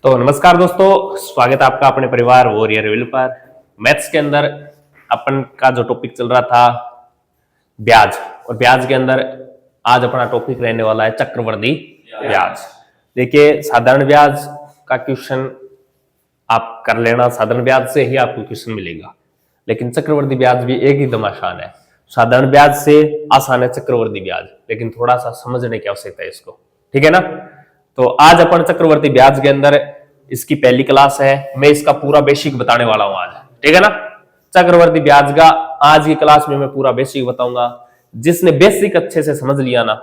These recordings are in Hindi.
तो नमस्कार दोस्तों, स्वागत है आपका अपने परिवार वॉरियर विल पर। मैथ्स के अंदर अपन का जो टॉपिक चल रहा था ब्याज, और ब्याज के अंदर आज अपना टॉपिक रहने वाला है चक्रवृद्धि ब्याज। देखिए, साधारण ब्याज का क्वेश्चन आप कर लेना, साधारण ब्याज से ही आपको क्वेश्चन मिलेगा, लेकिन चक्रवृद्धि ब्याज भी एक ही दम आसान है। साधारण ब्याज से आसान है चक्रवृद्धि ब्याज, लेकिन थोड़ा सा समझने की आवश्यकता है इसको, ठीक है ना। तो आज अपन चक्रवृद्धि ब्याज के अंदर इसकी पहली क्लास है, मैं इसका पूरा बेसिक बताने वाला हूं आज, ठीक है ना। चक्रवृद्धि ब्याज का आज की क्लास में मैं पूरा बेसिक बताऊंगा। जिसने बेसिक अच्छे से समझ लिया ना,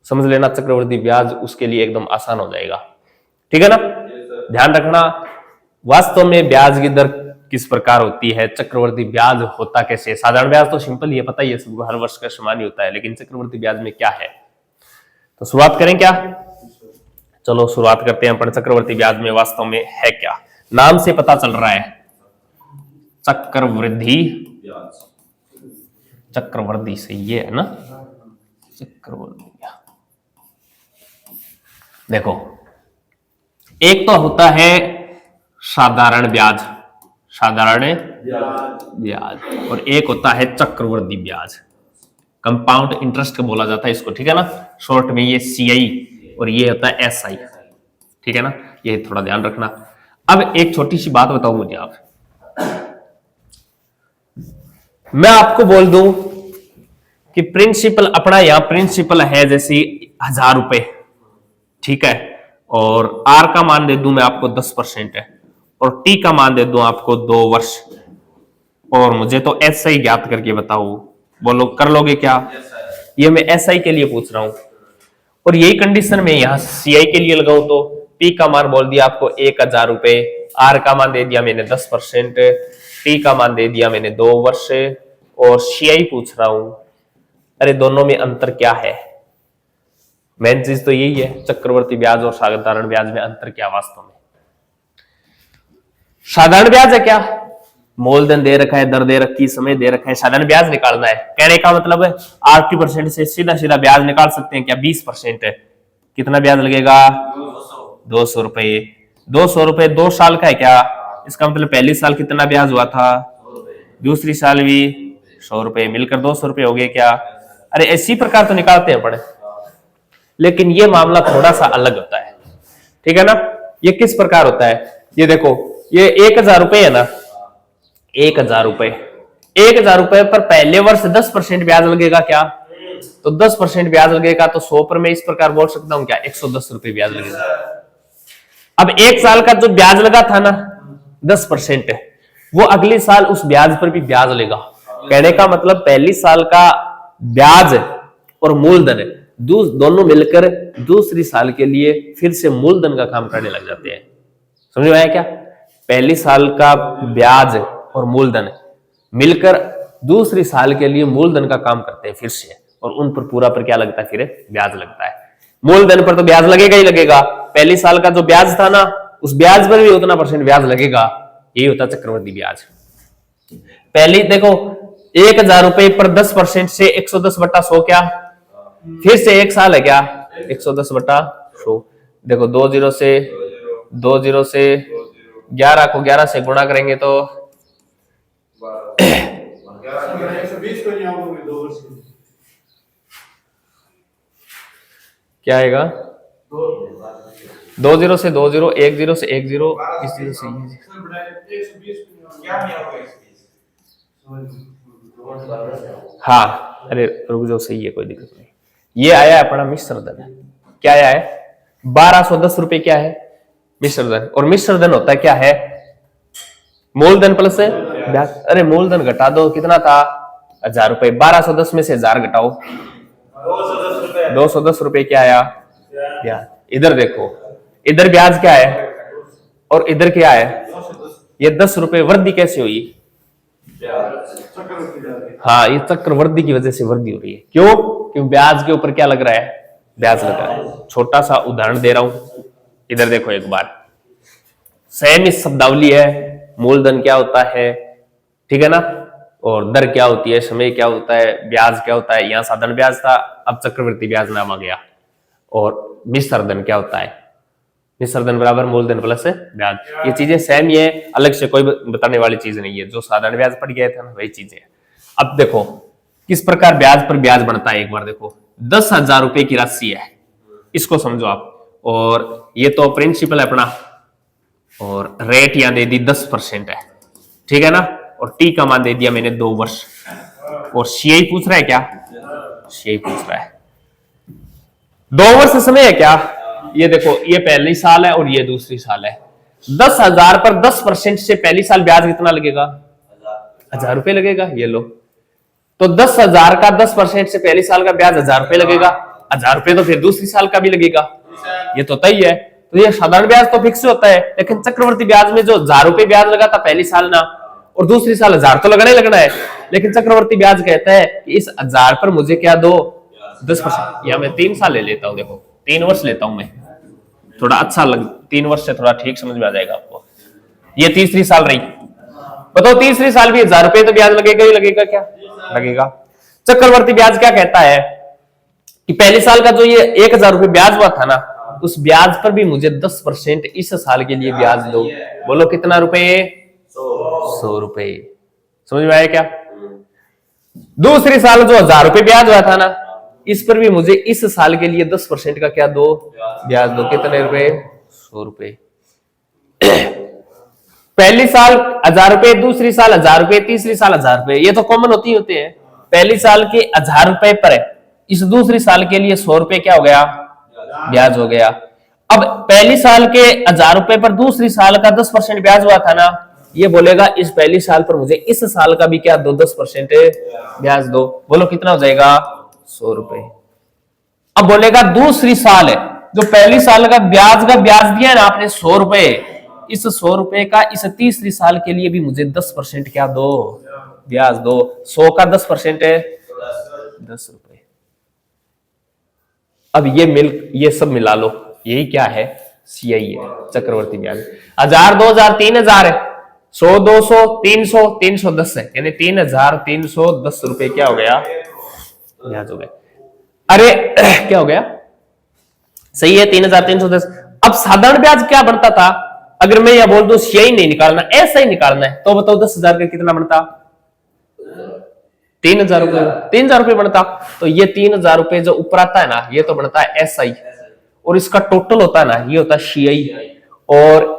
समझ लेना चक्रवृद्धि ब्याज उसके लिए एकदम आसान हो जाएगा, ठीक है ना। ध्यान रखना, वास्तव में ब्याज की दर किस प्रकार होती है, चक्रवृद्धि ब्याज होता कैसे। साधारण ब्याज तो सिंपल ही है, पता ही है सबको, हर वर्ष का समान ही होता है, लेकिन चक्रवृद्धि ब्याज में क्या है। तो शुरुआत करें क्या? चलो शुरुआत करते हैं अपन। चक्रवृद्धि ब्याज में वास्तव में है क्या, नाम से पता चल रहा है चक्रवृद्धि ब्याज। चक्रवृद्धि से ये है ना, चक्रवृद्धि। देखो, एक तो होता है साधारण ब्याज, साधारण ब्याज, और एक होता है चक्रवृद्धि ब्याज, कंपाउंड इंटरेस्ट बोला जाता है इसको, ठीक है ना। शॉर्ट में ये CI और ये होता है SI, ठीक है ना। ये थोड़ा ध्यान रखना। अब एक छोटी सी बात बताऊं मुझे आप, मैं आपको बोल दूं कि प्रिंसिपल अपना यहां प्रिंसिपल है जैसे 1000 रुपए, ठीक है, और R का मान दे दूं मैं आपको 10% है, और T का मान दे दूं आपको 2 वर्ष, और मुझे तो SI ज्ञात करके बताओ, बोलो कर लोगे क्या? ये मैं SI के लिए पूछ रहा हूं, और यही कंडीशन में यहां CI के लिए लगाऊं तो P का मान बोल दिया आपको 1000 रुपए, R का मान दे दिया मैंने 10%, T का मान दे दिया मैंने 2 वर्ष, और CI पूछ रहा हूं। अरे दोनों में अंतर क्या है? मेन चीज तो यही है, चक्रवृद्धि ब्याज और साधारण ब्याज में अंतर क्या वास्तव में। साधारण ब्याज है क्या, मूलधन दे रखा है, दर दे रखी, समय दे रखा है, साधारण ब्याज निकालना है। कहने का मतलब है 80% से सीधा सीधा ब्याज निकाल सकते हैं क्या? 20% है, कितना ब्याज लगेगा? 200 रुपए। 200 रुपए 2 साल का है क्या? इसका मतलब पहली साल कितना ब्याज हुआ था? दूसरी साल भी 100 रुपए, मिलकर 200 रुपए हो गए क्या? अरे इसी प्रकार तो निकालते हैं पढ़े, लेकिन ये मामला थोड़ा सा अलग होता है, ठीक है ना। ये किस प्रकार होता है, ये देखो, ये 1000 रुपए है ना, 1000 रुपए, 1000 रुपए पर पहले वर्ष 10% ब्याज लगेगा क्या? तो 10% ब्याज लगेगा, तो 100 पर मैं इस प्रकार बोल सकता हूं क्या? 110 रुपए ब्याज लगेगा। अब 1 साल का जो ब्याज लगा था ना 10%, वो अगले साल उस ब्याज पर भी ब्याज लेगा। कहने का मतलब पहली साल का ब्याज और मूलधन दोनों मिलकर दूसरी साल के लिए फिर से मूलधन का काम करने लग जाते हैं। समझ में आया क्या? पहली साल का ब्याज और मूलधन मिलकर दूसरी साल के लिए मूलधन का काम करते हैं फिर से, और उन पर पूरा पर क्या लगता है? फिर ब्याज लगता है। मूलधन पर तो ब्याज लगेगा ही लगेगा, पहली साल का जो ब्याज था ना उस ब्याज पर भी उतना % ब्याज लगेगा। यही होता है चक्रवृद्धि ब्याज। पहले देखो, 1000 रुपए पर 10% से 110/100 क्या? फिर से 1 साल है क्या? 110/100। देखो 2 जीरो से 11 को 11 से गुणा करेंगे तो क्या आएगा? 2 जीरो से 2 जीरो, 1 जीरो से 1 जीरो, इस जीरो से हाँ, अरे रुक जाओ, सही है, कोई दिक्कत नहीं। ये आया है अपना मिश्र धन, क्या आया है? 1210 रुपए क्या है? मिश्र धन। और मिश्र धन होता है क्या है? मूलधन प्लस ब्याज। अरे मूलधन घटा दो, कितना था? 1000 रुपए। 1210 में से 1000 घटाओ, 210 रुपए क्या आया? ब्याज। इधर देखो, इधर ब्याज क्या है और इधर क्या है? ये 10 रुपए वृद्धि कैसे हुई? हाँ, ये चक्रवृद्धि की वजह से वृद्धि हो रही है। क्यों? क्यों ब्याज के ऊपर क्या लग रहा है? ब्याज लग रहा है। छोटा सा उदाहरण दे रहा हूं, इधर देखो एक बार। सेम इस शब्दावली है, मूलधन क्या होता है, ठीक है ना, और दर क्या होती है, समय क्या होता है, ब्याज क्या होता है। यहां साधारण ब्याज था, अब चक्रवृद्धि ब्याज नाम आ गया। और मिश्र धन क्या होता है? मिश्र धन बराबर मूलधन प्लस ब्याज। ये चीजें सेम ही है, अलग से कोई बताने वाली चीज नहीं है, जो साधारण ब्याज पढ़ गए थे ना वही चीजें। अब देखो किस प्रकार ब्याज पर ब्याज बनता है, एक बार देखो 10,000 रुपए की राशि है, इसको समझो आप, और ये तो प्रिंसिपल है अपना, और रेट यहां दे दी 10% है, ठीक है ना, और टी का मान दे दिया मैंने 2 वर्ष, और सीआई पूछ रहा है क्या, सीआई पूछ रहा है 2 वर्ष समय है क्या, ये देखो ये पहली साल है और ये दूसरी साल है। 10,000 पर 10% से पहली साल ब्याज कितना लगेगा, 1,000 रुपए लगेगा, ये लो। तो 10,000 का 10% से पहली साल का ब्याज 1,000 रुपए लगेगा, 1,000 रुपए तो फिर दूसरी साल का भी लगेगा, ये तो तय है। तो ये साधारण ब्याज तो फिक्स होता है, लेकिन चक्रवर्ती ब्याज में जो 1,000 रुपए ब्याज लगा था पहली साल ना, और दूसरी साल 1,000 तो लगना ही लगना है, लेकिन चक्रवर्ती ब्याज कहता है कि इस 1,000 पर मुझे क्या दो, 10%, या मैं 3 साल ले लेता हूं, देखो 3 वर्ष लेता हूं मैं, थोड़ा अच्छा 3 वर्ष से थोड़ा ठीक समझ में आ जाएगा आपको। ये तीसरी साल रही, बताओ तीसरी साल भी 1,000 रुपए तो ब्याज लगेगा ही लगेगा, क्या लगेगा। चक्रवर्ती ब्याज क्या कहता है कि पहली साल का जो ये 1,000 रुपए ब्याज हुआ था ना, उस ब्याज पर भी मुझे 10% इस साल के लिए ब्याज दो, बोलो कितना रुपए, 100 रुपए, समझ में आया क्या। दूसरी साल जो 1,000 रुपए ब्याज हुआ था ना, इस पर भी मुझे इस साल के लिए 10% का क्या दो, ब्याज दो, कितने रुपए, 100 रुपए। पहली साल 1,000 रुपए, दूसरी साल 1,000 रुपए, तीसरी साल 1,000 रुपए, ये तो कॉमन होते हैं। पहली साल के 1,000 रुपए पर इस दूसरी साल के लिए 100 रुपए क्या हो गया, ब्याज हो गया। अब पहली साल के 1,000 रुपए पर दूसरी साल का 10% ब्याज हुआ था ना, ये बोलेगा इस पहली साल पर मुझे इस साल का भी क्या दो, 10% ब्याज दो, बोलो कितना हो जाएगा, 100 रुपए। अब बोलेगा दूसरी साल है, जो पहली साल का ब्याज दिया है ना आपने 100 रुपए, इस 100 रुपए का इस तीसरी साल के लिए भी मुझे 10% क्या दो, ब्याज दो। 100 का 10% है 10 रुपए। अब ये सब मिला लो, यही क्या है, सीआई है, चक्रवर्ती ब्याज। 1,000, 2,000, 3,000 है, 100, 200, 300, 310 है, यानी 3,310 रुपए क्या हो गया, ब्याज हो गया। अरे क्या हो गया, सही है 3,310। अब साधारण ब्याज क्या बनता था, अगर मैं यह बोल दूं सीआई नहीं निकालना, ऐसा ही निकालना है, तो बताओ 10,000 का कितना बनता, 3,000 रुपए, 3,000 रुपए बनता। तो ये 3,000 रुपए जो ऊपर आता है ना, ये तो बनता है एसआई, और इसका टोटल होता है ना, ये होता है सीआई, और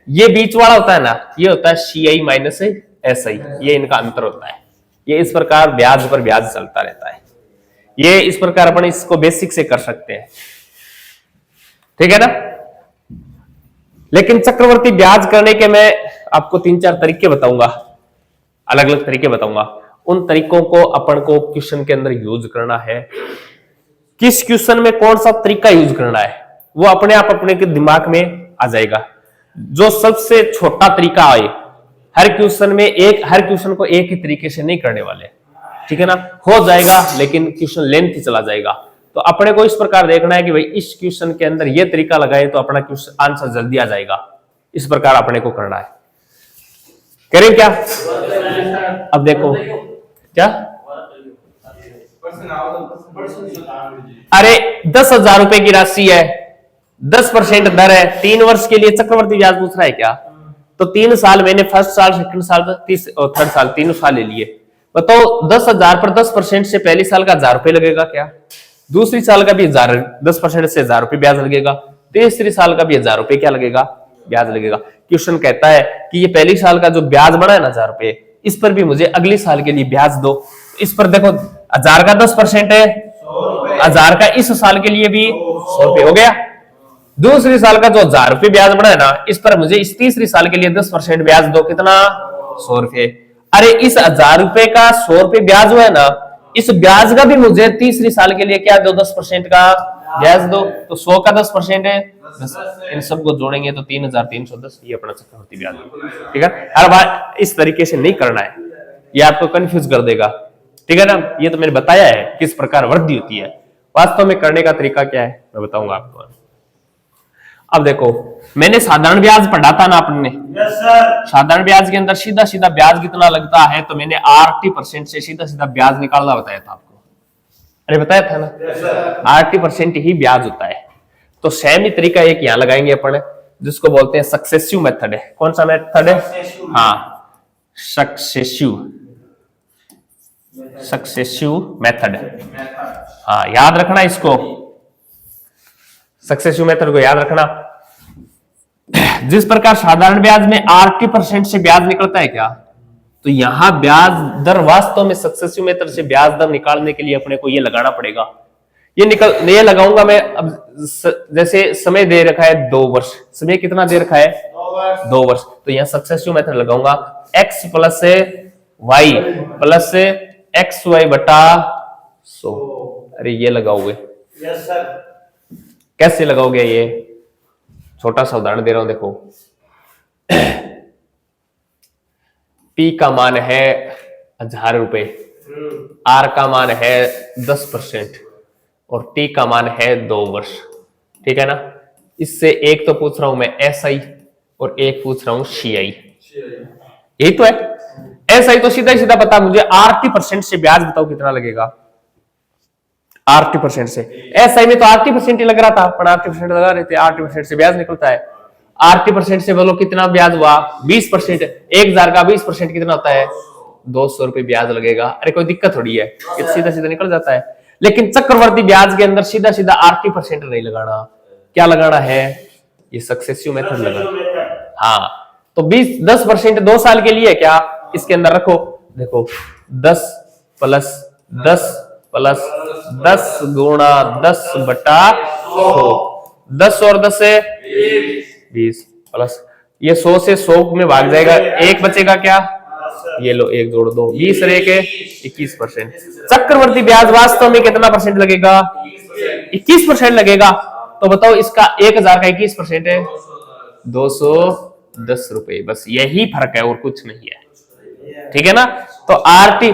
ये बीच वाला होता है ना, ये होता है सीआई माइनस एसआई, ये इनका अंतर होता है। ये इस प्रकार ब्याज पर ब्याज चलता रहता है। ये इस प्रकार अपन इसको बेसिक से कर सकते हैं, ठीक है ना। लेकिन चक्रवर्ती ब्याज करने के मैं आपको 3-4 तरीके बताऊंगा, अलग अलग तरीके बताऊंगा। उन तरीकों को अपन को क्वेश्चन के अंदर यूज करना है। किस क्वेश्चन में कौन सा तरीका यूज करना है वो अपने आप अपने के दिमाग में आ जाएगा। जो सबसे छोटा तरीका आए, हर क्वेश्चन को एक ही तरीके से नहीं करने वाले, ठीक है ना, हो जाएगा लेकिन क्वेश्चन लेंथ चला जाएगा। तो अपने को इस प्रकार देखना है कि भाई इस क्वेश्चन के अंदर ये तरीका लगाए तो अपना क्वेश्चन आंसर जल्दी आ जाएगा, इस प्रकार अपने को करना है। करें क्या, अब देखो क्या, अरे 10,000 रुपए की राशि है, 10% दर है, 3 वर्ष के लिए चक्रवर्ती ब्याज पूछ रहा है क्या, तो 3 साल मैंने फर्स्ट साल, सेकंड साल, थर्ड साल, 3 साल ले लिए। बताओ 10,000 पर 10% से पहली साल का 1,000 रुपए लगेगा क्या, दूसरी साल का भी 10% से 1,000 रुपए ब्याज लगेगा, तीसरी साल का भी 1,000 रुपए क्या लगेगा, ब्याज लगेगा। क्वेश्चन कहता है कि ये पहली साल का जो ब्याज बना है ना 1,000 रुपए, इस पर भी मुझे अगली साल के लिए ब्याज दो। इस पर देखो 1,000 का 10% है, 1,000 का इस साल के लिए भी 100 रुपए हो गया। दूसरी साल का जो 1,000 रुपए ब्याज बना है ना, इस पर मुझे इस तीसरी साल के लिए 10% ब्याज दो, कितना, 100 रुपए। अरे इस 1,000 रुपए का 100 रुपए ब्याज हुआ है ना, इस ब्याज का भी मुझे तीसरी साल के लिए क्या दो, 10% का ब्याज दो। तो 100 का 10% है 10, इन सबको जोड़ेंगे तो 3,310, ये अपना चक्रवर्ती ब्याज, ठीक है। हर बार इस तरीके से नहीं करना है, ये आपको कंफ्यूज कर देगा, ठीक है ना। ये तो मैंने बताया है किस प्रकार वृद्धि होती है, वास्तव में करने का तरीका क्या है मैं बताऊंगा आपको। अब देखो मैंने साधारण ब्याज पढ़ा था ना आपने, साधारण ब्याज के अंदर सीधा सीधा ब्याज कितना लगता है, तो मैंने 80% से सीधा सीधा ब्याज निकालना बताया था आपको, अरे बताया था ना, 80% ही ब्याज होता है। तो सेम ही तरीका एक यहां लगाएंगे अपन, जिसको बोलते हैं सक्सेसिव मेथड है। कौन सा मेथड है? हाँ, सक्सेसिव मेथड। हाँ, याद रखना इसको, सक्सेसिव मेथड को याद रखना। जिस प्रकार साधारण ब्याज में 80% से ब्याज निकलता है क्या, तो यहां ब्याज दर वास्तव में सक्सेसिव मेथड से ब्याज दर निकालने के लिए अपने को ये लगाना पड़ेगा। ये लगाऊंगा मैं। अब जैसे समय दे रखा है 2 वर्ष, समय कितना दे रखा है? 2 वर्ष। तो यहां सक्सेसिव मेथड लगाऊंगा, x plus Y plus x Y बटा 100। अरे ये लगाओगे? Yes sir. कैसे लगाओगे? ये छोटा सा उदाहरण दे रहा हूं, देखो। P का मान है 1000 रुपए, R का मान है 10% और T का मान है 2 वर्ष। ठीक है ना? इससे एक तो पूछ रहा हूं मैं SI और एक पूछ रहा हूं CI। यही तो है। SI तो सीधा सीधा पता मुझे, 80% से ब्याज बताओ कितना लगेगा? 80% से। SI में तो 80% ही लग रहा था, अपन 80% लगा रहे थे, 80% से ब्याज निकलता है। 80% से बोलो कितना ब्याज हुआ? 20%। 1000 का 20% कितना होता है? 200 रुपए ब्याज लगेगा। अरे कोई दिक्कत थोड़ी है, सीधा सीधा निकल जाता है। लेकिन चक्रवर्ती ब्याज के अंदर सीधा सीधा 80% नहीं लगाना। क्या लगाना है? ये सक्सेसिव मेथड लगाना। हाँ, तो 10% 2 साल के लिए क्या इसके अंदर रखो। देखो 10 प्लस 10 प्लस 10 गुणा 10 बटा 100। 10 और 10 से 20 प्लस ये 100 से 100 में भाग जाएगा, एक बचेगा क्या? ये लो, एक जोड़ दो, 20 रहे के 21%। चक्रवर्ती ब्याज वास्तव में कितना परसेंट लगेगा? 21% लगेगा। तो बताओ इसका 1000 का 21% है 210 रुपए। बस यही फर्क है और कुछ नहीं है। ठीक है ना? तो आरटी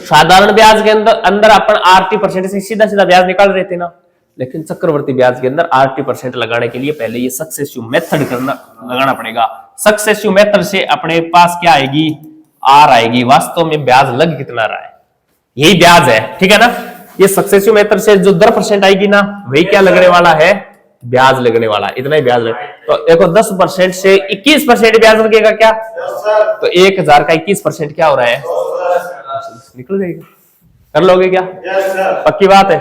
साधारण ब्याज के अंदर अपन 80% से सीधा सीधा ब्याज निकाल रहे थे ना, लेकिन चक्रवर्ती ब्याज के अंदर 80% लगाने के लिए पहले ये सक्सेसिव मेथड लगाना पड़ेगा। सक्सेसिव मेथड से अपने पास क्या आएगी? आर आएगी। वास्तव में ब्याज लग कितना रहा है, यही ब्याज है। ठीक है ना? ये सक्सेसिव मेथड से जो दर % आएगी ना, वही क्या लगने वाला है? ब्याज लगने वाला है। इतना ही ब्याज लगे। तो देखो 10% से 21% ब्याज लगेगा क्या? तो 1000 का 21% क्या हो रहा है? निकल जाएगा। कर लोगे क्या? पक्की बात है?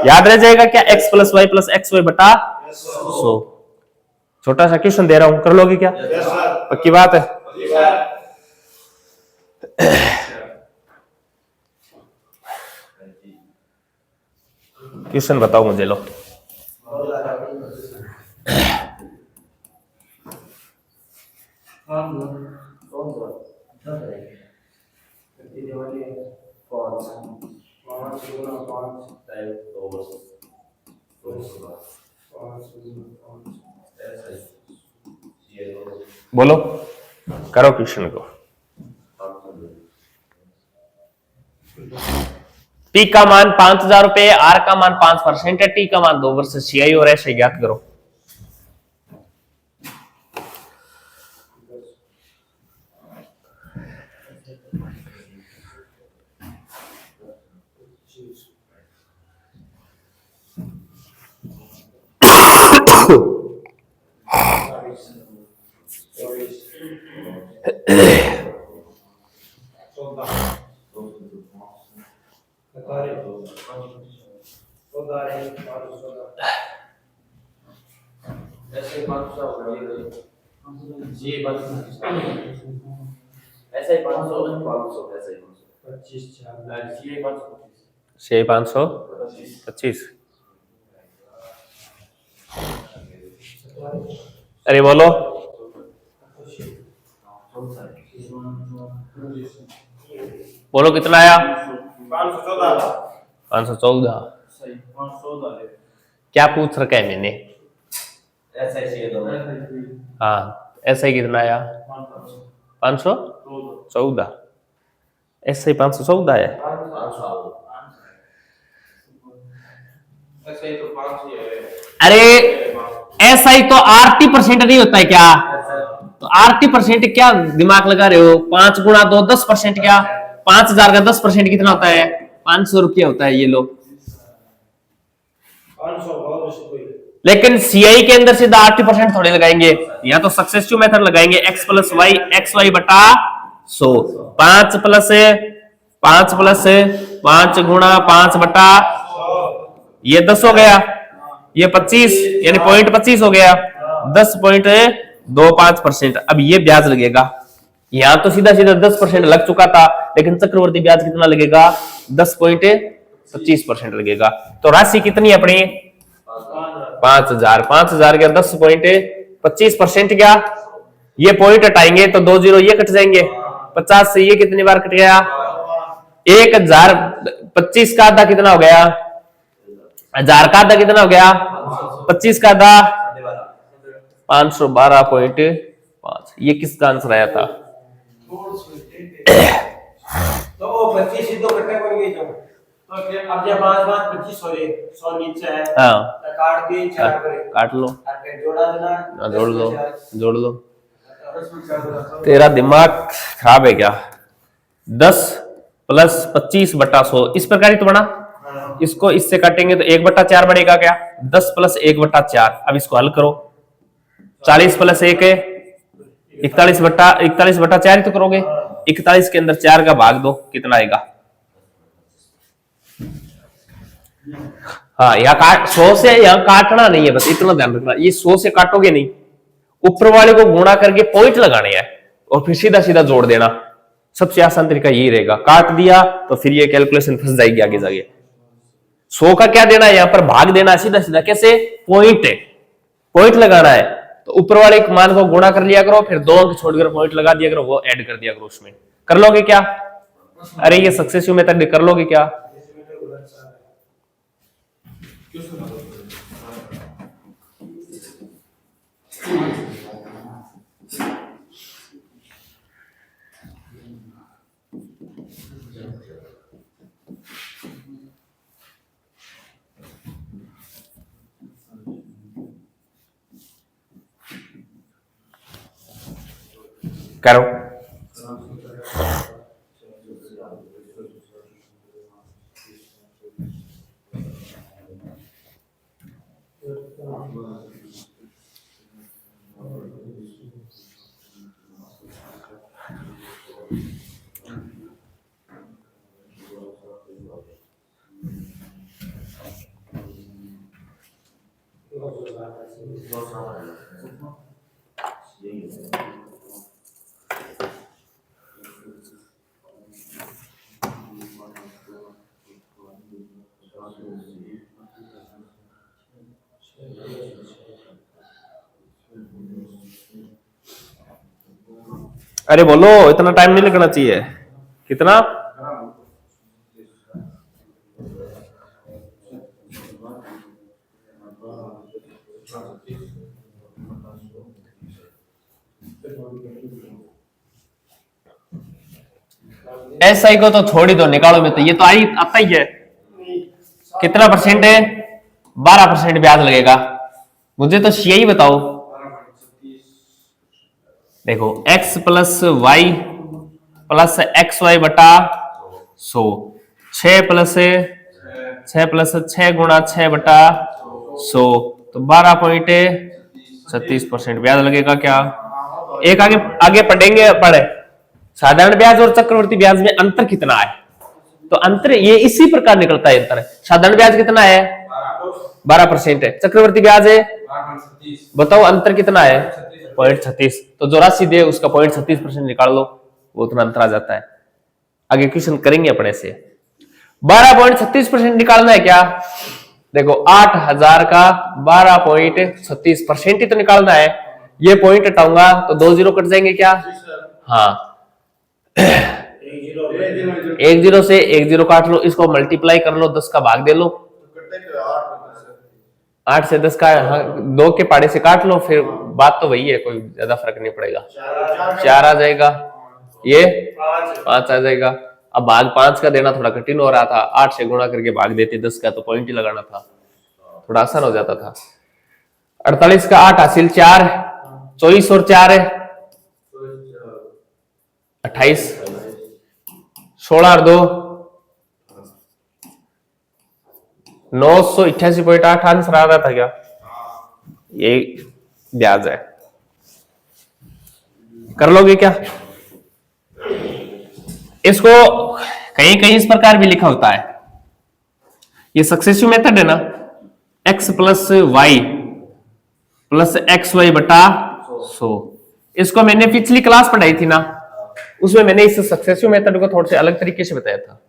याद रह जाएगा क्या? x plus Y plus x Y बटा 100। छोटा सा क्वेश्चन दे रहा हूं, कर लोगे क्या? पक्की बात है? क्वेश्चन बताओ मुझे, लो। बोलो, करो क्वेश्चन को। P का मान 5000 रुपए, R का मान 5% है, T का मान 2 वर्ष, CI और SI ज्ञात करो। छह 525। अरे बोलो, बोलो कितना आया? 514। क्या पूछ रखा है मैंने? हाँ, ऐसा ही कितना आया? 514। ऐसा ही 514 है। अरे ऐसा ही तो 80% नहीं होता है क्या? तो 80% क्या दिमाग लगा रहे हो? 5 गुणा 2 10% क्या? 5000 का 10% कितना होता है? 500 रुपया होता है। ये लो, लेकिन सीआई के अंदर सीधा 80% थोड़े लगाएंगे, या तो सक्सेसिव मेथड लगाएंगे, X plus Y, X Y बटा 100, 5 प्लस 5 गुणा 5 बटा, ये 10 हो गया, ये 25 यानी 0.25 हो गया, 10.25%। अब ये ब्याज लगेगा, यहां तो सीधा सीधा 10% लग चुका था, लेकिन चक्रवर्ती ब्याज कितना लगेगा, 10.25% लगेगा। तो राशि कितनी है अपनी, 5000, 5000 गया 10.25% गया, ये पॉइंट हटाएंगे तो 2 जीरो ये कट जाएंगे, 50 से ये कितनी बार कट गया, 1025 का आधा कितना हो गया, 1000 का आधा कितना हो गया, 25 का आधा 512.5। ये किसका आंसर आया था, तो 25 ही तो कट्टे पड़ेंगे जो, तो फिर अब जब 5 हो रहे 100 नीचे है, हाँ तो काट के 4 करे, काट लो, फिर जोड़ा देना, जोड़ लो। तेरा दिमाग खराब है क्या, 10 प्लस 25 बटा 100 इस प्रकार ही तो बना, इसको इससे काटेंगे तो 1/4 बढ़ेगा क्या, 10 प्लस 1/4। अब इसको हल करो, 40 प्लस 1 है 41/4 ही तो करोगे, 41 के अंदर 4 का भाग दो, कितना आएगा, हाँ यहाँ काट 100 से, यहाँ काटना नहीं है, बस इतना ध्यान रखना, ये 100 से काटोगे नहीं, ऊपर वाले को गुणा करके पॉइंट लगाने हैं और फिर सीधा सीधा जोड़ देना, सबसे आसान तरीका यही रहेगा। काट दिया तो फिर ये कैलकुलेशन फंस जाएगी आगे जाके। 100 का क्या देना है, यहाँ पर भाग देना है सीधा सीधा, कैसे, पॉइंट है, पॉइंट लगाना है, तो ऊपर वाले मान को गुणा कर लिया करो, फिर 2 अंक छोड़कर पॉइंट लगा दिया करो, वो ऐड कर दिया करो उसमें। कर लोगे क्या, अरे ये सक्सेसिव मेथड कर लोगे क्या, करो। अरे बोलो, इतना टाइम नहीं लगना चाहिए, कितना, एसआई को तो छोड़ ही दो, निकालो में तो ये तो आता ही है, कितना परसेंट है, 12% ब्याज लगेगा, मुझे तो यही बताओ। देखो x plus Y plus x Y बटा 100, 6 प्लस 6 गुणा 6 बटा 100, तो 12.36% ब्याज लगेगा क्या। एक आगे आगे पढ़ेंगे, पढ़े साधारण ब्याज और चक्रवर्ती ब्याज में अंतर कितना है, तो अंतर ये इसी प्रकार निकलता है। अंतर साधारण ब्याज कितना है, 12% है, चक्रवर्ती ब्याज है, बताओ अंतर कितना है, 0.36, तो जो राशि दे उसका 0.36% निकाल लो, वो उतना अंतर आ जाता है। आगे क्वेश्चन करेंगे अपने से। 12.36% निकालना है क्या, देखो 8000 का 12.36% ही तो निकालना है, ये पॉइंट हटाऊंगा तो 2 जीरो कट जाएंगे क्या, हाँ 1 जीरो से 1 जीरो काट लो, इसको मल्टीप्लाई कर लो, 10 का भाग दे लो, 8 से 10 का, हाँ 2 के पाड़े से काट लो, फिर बात तो वही है, कोई ज्यादा फर्क नहीं पड़ेगा, 4 आ जाएगा, ये 5 आ जाएगा। अब भाग 5 का देना थोड़ा कठिन हो रहा था, 8 से गुणा करके भाग देते 10 का, तो पॉइंट ही लगाना था, थोड़ा आसान हो जाता था। 48 का 8 हासिल 4, 24 और 4 है 28, 16 और 2 988.8 आंसर आ रहा था क्या? ये ब्याज है। कर लोगे क्या? इसको कहीं कहीं इस प्रकार भी लिखा होता है, ये सक्सेसिव मेथड है ना, x plus Y plus x Y बटा 100। इसको मैंने पिछली क्लास पढ़ाई थी ना, उसमें मैंने इस सक्सेसिव मेथड को थोड़े से अलग तरीके से बताया था।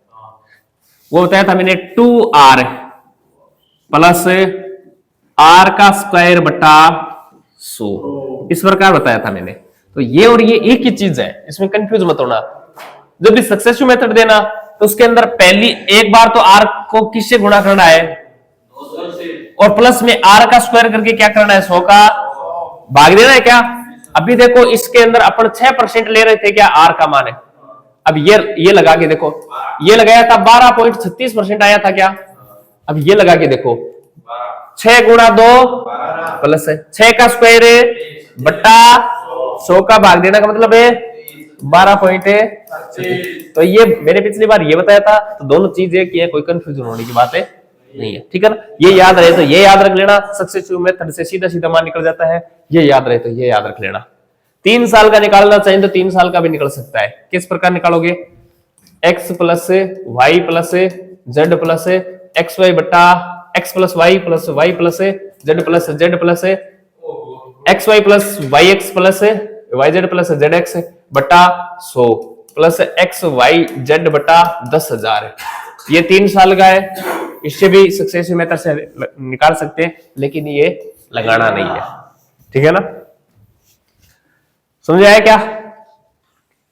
वो बताया था मैंने 2r प्लस r का स्क्वायर बटा 100, इस प्रकार बताया था मैंने। तो ये और ये एक ही चीज है, इसमें कंफ्यूज मत होना। जब भी सक्सेसिव मेथड देना तो उसके अंदर पहली एक बार तो r को किससे गुणा करना है, और प्लस में r का स्क्वायर करके क्या करना है, 100 का भाग देना है क्या। अभी देखो इसके अंदर अपन 6% ले रहे थे क्या, r का मान है। अब ये लगा के देखो, ये लगाया था 12.36% आया था क्या। अब ये लगा के देखो 6 गुणा 2 प्लस 6 का स्क्वायर बट्टा 100 का भाग देना का मतलब है 12.36। तो ये मैंने पिछली बार ये बताया था, तो दोनों चीज एक ही है, कोई कंफ्यूजन होने की बात है नहीं है, ठीक है ना। ये याद रहे तो ये याद रख लेना, सक्सेसिव मेथड से सीधा सीधा मान निकल जाता है। ये याद रहे तो ये याद रख लेना। 3 साल का निकालना चाहिए तो 3 साल का भी निकल सकता है। किस प्रकार निकालोगे, x plus Y plus z plus x Y बटा x plus Y plus Y plus z plus z plus x y plus Y x plus y z plus z x बटा 100 प्लस एक्स वाई जेड बटा 10,000। ये 3 साल का है, इससे भी सक्सेसिव मेथड से निकाल सकते हैं, लेकिन ये लगाना नहीं है, ठीक है ना। समझ आया क्या?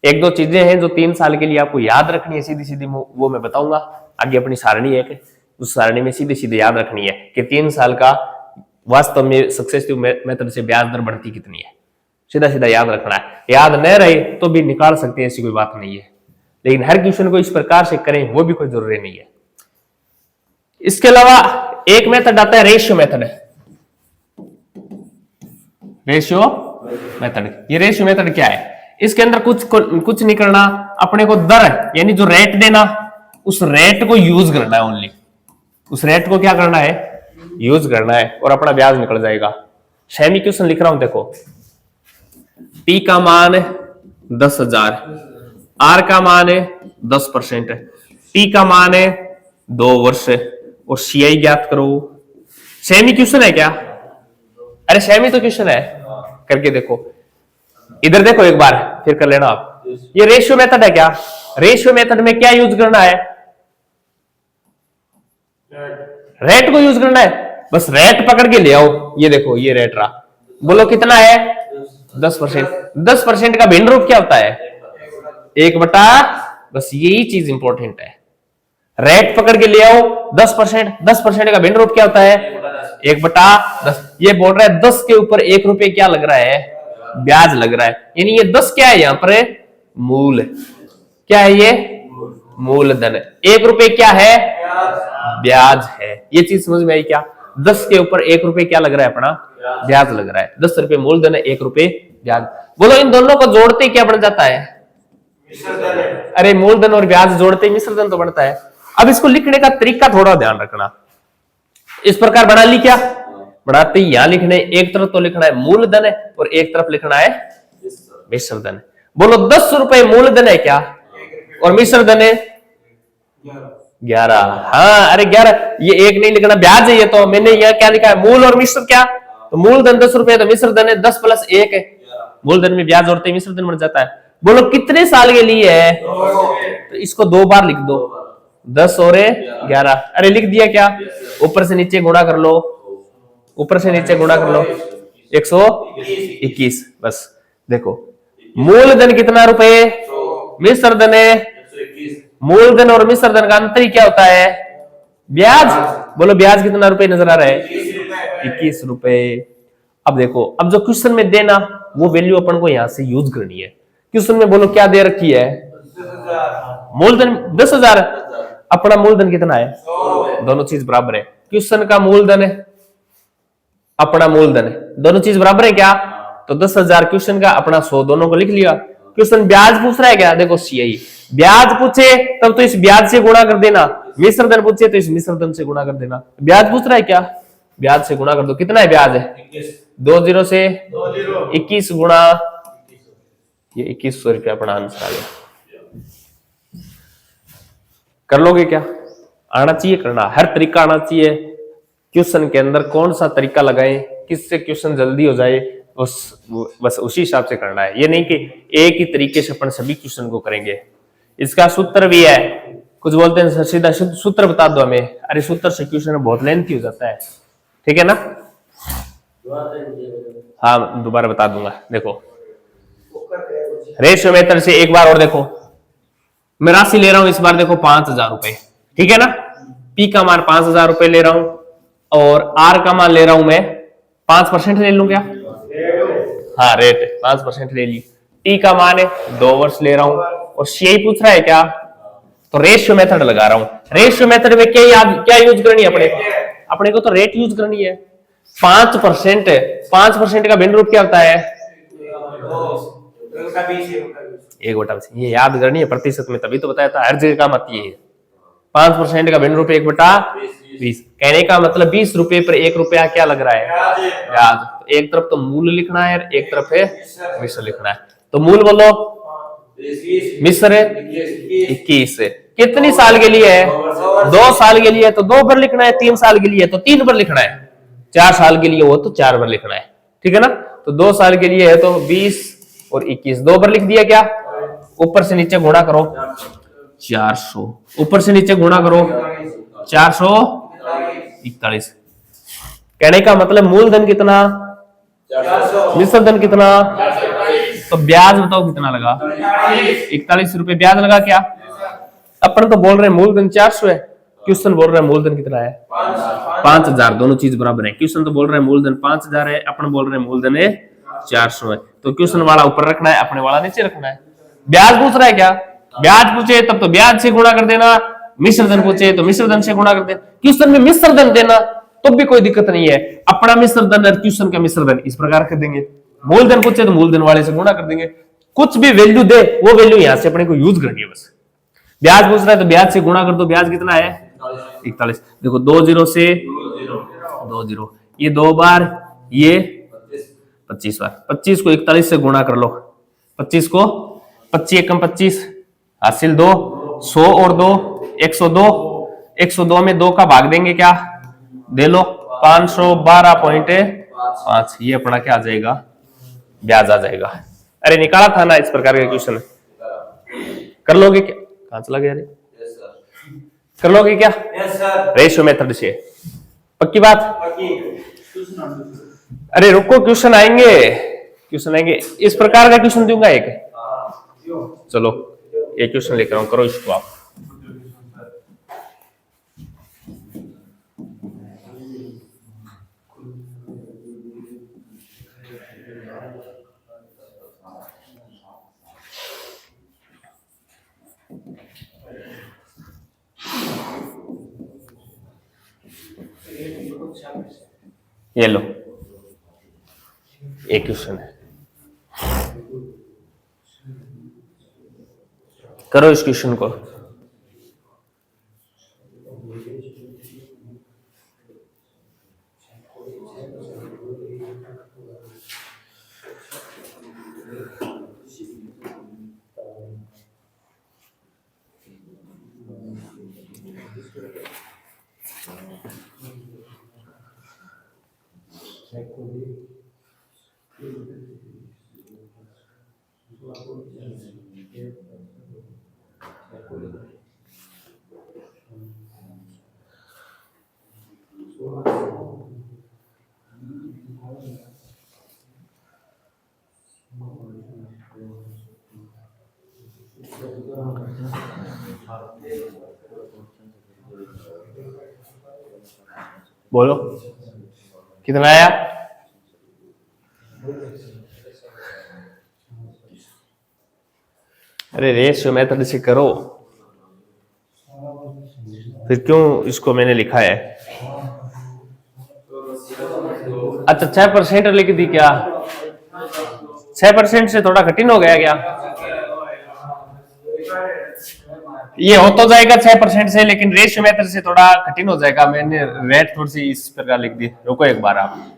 एक दो चीजें हैं जो 3 साल के लिए आपको याद रखनी है, सीधी सीधी वो मैं बताऊंगा। आगे अपनी सारणी है कि उस सारणी में सीधे सीधे याद रखनी है कि 3 साल का वास्तव में सक्सेसिव मेथड से ब्याज दर बढ़ती कितनी है, सीधा सीधा याद रखना है। याद न रहे तो भी निकाल सकते हैं, ऐसी कोई बात नहीं है, लेकिन हर क्वेश्चन को इस प्रकार से करें वो भी कोई जरूरी नहीं है। इसके अलावा एक मेथड आता है रेशियो मेथड। रेशियो मेथड, ये रेशियो मेथड क्या है, इसके अंदर कुछ नहीं करना, अपने को दर यानी जो रेट देना, उस रेट को यूज करना है, ओनली उस रेट को क्या करना है, यूज करना है, और अपना ब्याज निकल जाएगा। सेमी क्वेश्चन लिख रहा हूं, देखो P का मान 10,000, R का मान है 10%, T का मान है 2 वर्ष, और CI ज्ञात करो। सेमी क्वेश्चन है क्या? अरे सेमी तो क्वेश्चन है, करके देखो, इधर देखो एक बार फिर कर लेना आप। ये रेशियो मेथड है क्या? रेशियो मेथड में क्या यूज करना है, रेट को यूज करना है, बस रेट पकड़ के ले आओ। ये देखो ये रेट रहा, बोलो कितना है, 10%। 10% का भिन्न रूप क्या होता है, 1 बटा, बस यही चीज इंपॉर्टेंट है। रेट पकड़ के ले आओ 10%, 10% का भिन्न रूप क्या होता है, 1 बटा 10। ये बोल रहा है 10 के ऊपर 1 रुपए क्या लग रहा है, ब्याज लग रहा है, यानी ये 10 क्या है, यहां पर मूल क्या है, ये मूलधन। 1 रुपए क्या है, ब्याज है। ये चीज समझ में आई क्या? 10 के ऊपर 1 रुपए क्या लग रहा है, अपना ब्याज लग रहा है। 10 रुपए मूलधन है, 1 रुपए ब्याज। बोलो इन दोनों को जोड़ते क्या बन जाता है, अरे मूलधन और ब्याज जोड़ते मिश्रधन तो बनता है। अब इसको लिखने का तरीका थोड़ा ध्यान रखना। इस प्रकार बना ली क्या, बढ़ाते ही यहां लिखने, एक तरफ तो लिखना है मूलधन है और एक तरफ लिखना है मिश्रधन। बोलो 10 रुपए मूलधन है क्या, और मिश्रधन है 11। हाँ अरे 11, ये एक नहीं लिखना, ब्याज है ये, तो मैंने यहाँ क्या लिखा है, मूल और मिश्र क्या, तो मूलधन 10 रुपए, तो मिश्रधन है 10 + 1 है। मूलधन में ब्याज जोड़ते मिश्रधन बन जाता है। बोलो कितने साल के लिए है, तो इसको 2 बार लिख दो, 10 और 11। अरे लिख दिया क्या, ऊपर से नीचे गुणा कर लो, ऊपर से नीचे गुणा कर लो, 121। बस देखो मूलधन कितना रुपए, मिश्रधन है, मूलधन और मिश्रधन का अंतर ही क्या होता है, ब्याज। बोलो ब्याज कितना रुपए नजर आ रहा है, 21 रुपए। अब देखो, अब जो क्वेश्चन में देना वो वैल्यू अपन को यहां से यूज करनी है। क्वेश्चन में बोलो क्या दे रखी है, मूलधन 10,000, अपना मूलधन कितना है, दोनों चीज बराबर है। क्वेश्चन का मूलधन है, अपना मूलधन है, दोनों चीज बराबर है क्या, तो 10,000 क्वेश्चन का, अपना 100, दोनों को लिख लिया। क्वेश्चन ब्याज पूछ रहा है क्या, देखो CI ब्याज पूछे तब तो इस ब्याज से गुणा कर देना, मिश्र धन पूछे तो इस मिश्र धन से गुणा कर देना। ब्याज पूछ रहा है क्या, ब्याज से गुणा कर दो। कितना है ब्याज है 20 से 21 गुणा, ये 2100 रुपया अपना आंसर आ गया। कर लोगे क्या, आना चाहिए करना, हर तरीका आना चाहिए। क्वेश्चन के अंदर कौन सा तरीका लगाएं, किससे क्वेश्चन जल्दी हो जाए, बस उसी हिसाब से करना है। ये नहीं कि एक ही तरीके से अपन सभी क्वेश्चन को करेंगे। इसका सूत्र भी है, कुछ बोलते हैं सीधा सूत्र बता दो हमें, अरे सूत्र से क्वेश्चन बहुत लेंथी हो जाता है, ठीक है ना। हाँ दोबारा बता दूंगा। देखो रेशियो मेथड से एक बार और देखो, मैं राशि ले रहा हूं इस बार, देखो 5000 रुपए, ठीक है ना। पी का मान 5000 रुपए ले रहा हूं और आर का मान ले रहा हूं मैं 5% ले लूं क्या, हाँ रेट 5% ले ली। टी का मान है 2 वर्ष ले रहा हूं और सीआई पूछ रहा है क्या, तो रेशियो मेथड लगा रहा हूं। रेशियो मेथड में क्या यूज करनी है अपने को तो रेट यूज करनी है। 5% का भिन्न रूप क्या होता है, 1/20। ये याद करनी है प्रतिशत में, तभी तो बताया था हर जगह काम आती है। 5% का भिन्न रूप 1/20। कहने का मतलब 20 रुपए पर 1 रुपया क्या लग रहा है, ब्याज। एक तरफ तो मूल लिखना है, एक तरफ है मिश्र लिखना है। तो मूल बोलो, मिश्र 21। कितनी साल के लिए है, 2 साल के लिए है तो 2 बार लिखना है, 3 साल के लिए है तो 3 बार लिखना है, 4 साल के लिए हो तो 4 बार लिखना है, ठीक है ना। तो 2 साल के लिए है तो 20 और 21 2 बार लिख दिया क्या, ऊपर से नीचे गुणा करो 400, ऊपर से नीचे गुणा करो 441। कहने का मतलब मूलधन कितना, मिश्र धन कितना, तो ब्याज बताओ कितना लगा, 41 रुपए ब्याज लगा क्या। अपन तो बोल रहे हैं मूलधन 400 है, क्वेश्चन बोल रहा है मूलधन कितना है 5000। दोनों चीज बराबर है, क्वेश्चन तो बोल रहा है मूलधन 5000 है, अपन बोल रहे हैं मूलधन है 400 है। तो क्वेश्चन वाला ऊपर रखना है, अपने वाला नीचे रखना है। ब्याज पूछ रहा है क्या, ब्याज पूछे तब तो ब्याज से गुणा कर देना, मिश्र धन पूछे तो मिश्र धन से गुणा कर देना। क्वेश्चन में मिश्र धन देना तो भी कोई दिक्कत नहीं है, अपना मिश्र धन और क्वेश्चन का मिश्र धन इस प्रकार कर देंगे। मूलधन पूछे तो मूलधन वाले से गुणा कर देंगे, कुछ भी वैल्यू दे वो वैल्यू यहां से अपने को यूज करनी है बस। ब्याज पूछ रहा है तो ब्याज से गुणा कर दो, ब्याज कितना है 41। देखो 2 0 से 2 0, ये 2 बार, ये 25 बार। 25 को 41 से गुणा कर लो, 25 को 25 एकम 25 हासिल 2, 100 और 2 102। 102 में 2 का भाग देंगे क्या, दे लो 512.5। ये अपना क्या आ जाएगा, ब्याज आ जाएगा। अरे निकाला था ना इस प्रकार का क्वेश्चन, कर लोगे क्या, कहां चला गया रे, कर लोगे क्या रेशियो मेथड से, पक्की बात। अरे रुको क्वेश्चन आएंगे, क्वेश्चन आएंगे, इस प्रकार का क्वेश्चन दूंगा एक, चलो एक क्वेश्चन लेकर आऊं, करो इसको आप। ये लो एक क्वेश्चन है, करो इस क्वेश्चन को। बोलो कितना आया, अरे रेशियो मेथड से करो, फिर क्यों इसको मैंने लिखा है। अच्छा 6% लिख दी क्या, 6% से थोड़ा कठिन हो गया क्या, ये हो तो जाएगा 6% से, लेकिन रेशियो मेथड से थोड़ा कठिन हो जाएगा। मैंने रेट थोड़ी सी इस प्रकार लिख दी। रुको एक बार आप।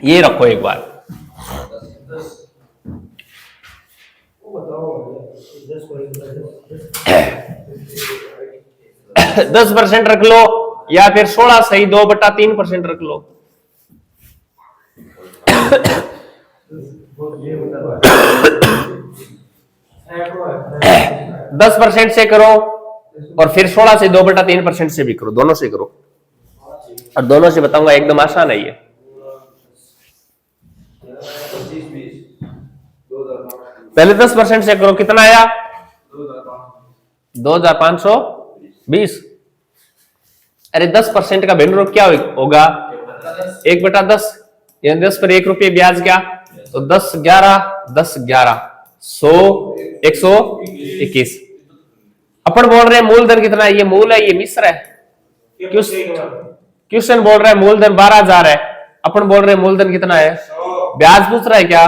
ये रखो एक बार। 10% रख लो, या फिर 16 सही 2/3% रख लो। 10% से करो और फिर 16 से 2/3% से भी करो, दोनों से करो। और दोनों से बताऊंगा, एकदम आसान है ये। पहले 10% से करो, कितना आया? 2520। अरे 10% का भिन्न रूप क्या होगा? 1/10। यानी 10 पर 1 रुपये ब्याज क्या? तो 10 11 10 11 100 121। अपन बोल रहे हैं मूलधन कितना है? ये मूल है, ये मिश्र है। क्वेश्चन बोल रहा है मूलधन 12,000 है, अपन बोल रहे हैं मूलधन कितना है? ब्याज पूछ रहा है क्या?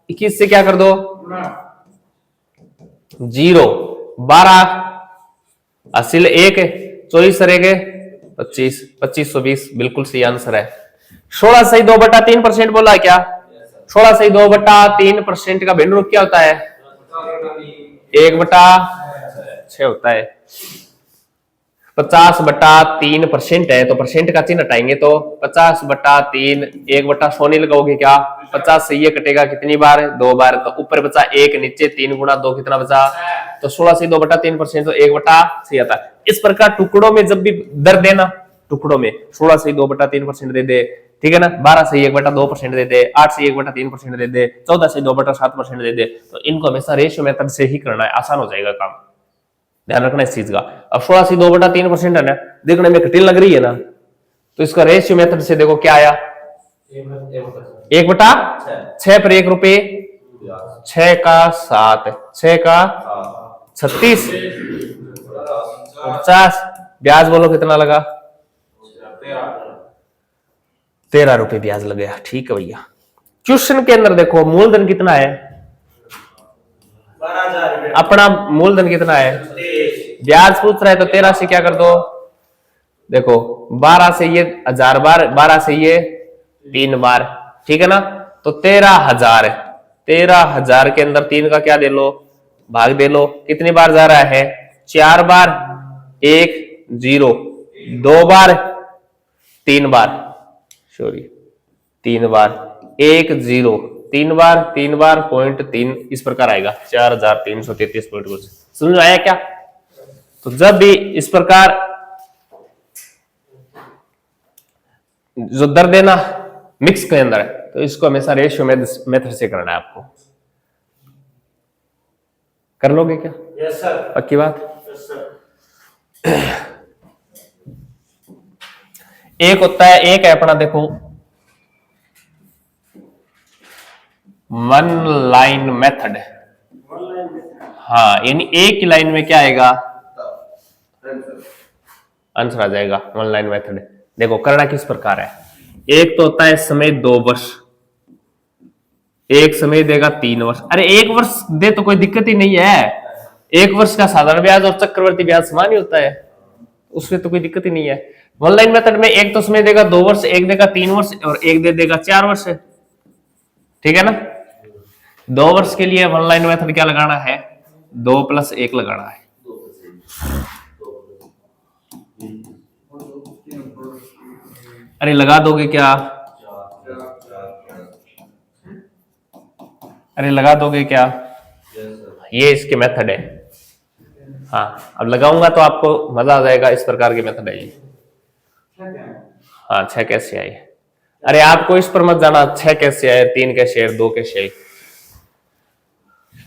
21 से क्या कर दो? 0 12 असिल 1 24 सरेगे 25 2520 बिल्कुल सही आंसर है। 16 सही 2/3% बोला है क्या? 16 सही 2/3% का भिन्न रूप क्या होता है? 1/6 होता है। 50/3% है, तो परसेंट का चिन्ह हटाएंगे तो 50/3 1/100 नहीं लगाओगे क्या? 50 से ये कटेगा कितनी बार? 2 बार। तो ऊपर बचा 1, नीचे 3 गुणा 2 कितना बचा? तो 16 से 2/3% तो 1/6 आता है। इस प्रकार टुकड़ों में जब भी दर देना, टुकड़ों में 16 से 2/3% दे दे, ठीक है ना, 12 से 1/2% दे दे, 8 से 1/3% दे दे, 14 से 2/7% दे दे, तो इनको हमेशा रेशियो मेथड से ही करना है, आसान हो जाएगा काम। ध्यान रखना इस चीज का। अब 16 से 2/3% है ना, देखने में कठिन लग रही है ना, तो इसका रेशियो मेथड से देखो क्या आया? 1/6 पर 1 रुपये, 6 का 7, 6 का 36 50। ब्याज बोलो कितना लगा? 13 रुपये ब्याज लग गया। ठीक है भैया। क्वेश्चन के अंदर देखो मूलधन कितना है? 12,000। अपना मूलधन कितना है? ब्याज पूछ रहा है तो 13 से क्या कर दो? देखो 12 से ये 1000 बार, 12 से ये 3 बार, ठीक है ना, तो 13,000 है। 13,000 के अंदर 3 का क्या दे लो? भाग दे लो। कितनी बार जा रहा है? 4 बार, 1 0 2 बार, 3 बार, सॉरी 3 बार, 1 0 3 बार, 3 बार, 0.3 इस प्रकार आएगा 4333 पॉइंट कुछ। समझ में आया क्या? तो जब भी इस प्रकार जो दर देना मिक्स के अंदर है, तो इसको हमेशा रेशियो मेथड से करना है आपको। कर लोगे क्या? Yes sir. पक्की बात? Yes sir. एक होता है, एक है अपना देखो वन लाइन मेथड। हाँ, यानी एक ही लाइन में क्या आएगा? आंसर आ जाएगा वन लाइन मेथड। देखो करना किस प्रकार है। एक तो होता है समय 2 वर्ष, एक समय देगा 3 वर्ष। अरे 1 वर्ष दे तो कोई दिक्कत ही नहीं है, 1 वर्ष का साधारण ब्याज और चक्रवर्ती ब्याज समान ही होता है, उसमें तो कोई दिक्कत ही नहीं है। वन लाइन मेथड में एक तो समय देगा 2 वर्ष, एक देगा 3 वर्ष और एक दे देगा 4 वर्ष, ठीक है ना। 2 वर्ष के लिए वन लाइन मेथड क्या लगाना है? 2 + 1 लगाना है। अरे लगा दोगे क्या? अरे लगा दोगे क्या? ये इसके मेथड है। हाँ, अब लगाऊंगा तो आपको मजा आ जाएगा। इस प्रकार के मेथड है ये। हाँ, 6 कैसे आए? अरे आपको इस पर मत जाना 6 कैसे आए, 3 कैसे आए, 2 कैसे आए।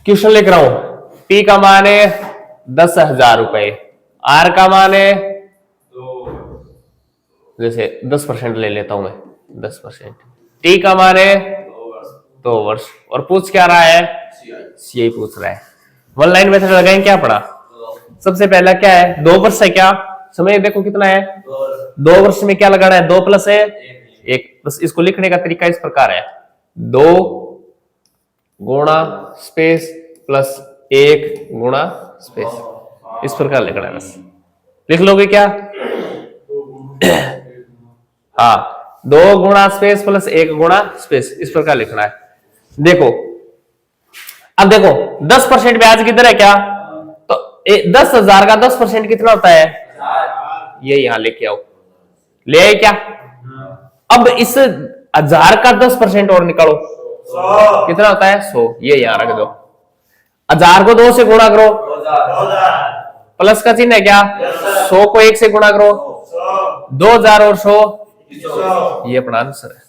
क्वेश्चन लिख रहा हूं। P का मान है 10,000 रुपए, R का मान है जैसे 10% ले लेता हूं मैं, 10%। T का मान है 2 वर्ष और पूछ क्या रहा है? यही पूछ रहा है। वन लाइन मेथड लगाएंगे, क्या पढ़ा सबसे पहला क्या है, 2 वर्ष है क्या, समय देखो कितना है 2 वर्ष में क्या लगाना है 2 प्लस है 1। बस इसको लिखने का तरीका इस प्रकार है, 2 गुणा स्पेस प्लस 1 गुणा स्पेस, इस प्रकार लिखना है। बस लिख लोगे क्या हाँ 2 गुणा स्पेस प्लस 1 गुणा स्पेस, इस प्रकार लिखना है। देखो अब देखो 10% ब्याज किधर है क्या, तो 10,000 का 10% कितना होता है, ये यहां लेके आओ, ले आए क्या। अब इस 1000 का 10% और निकालो, कितना होता है 100, ये यहां रख दो। 1000 को 2 से गुणा करो, प्लस का चिन्ह है क्या, 100 को 1 से गुणा करो, 2000 और 100, ये अपना आंसर है।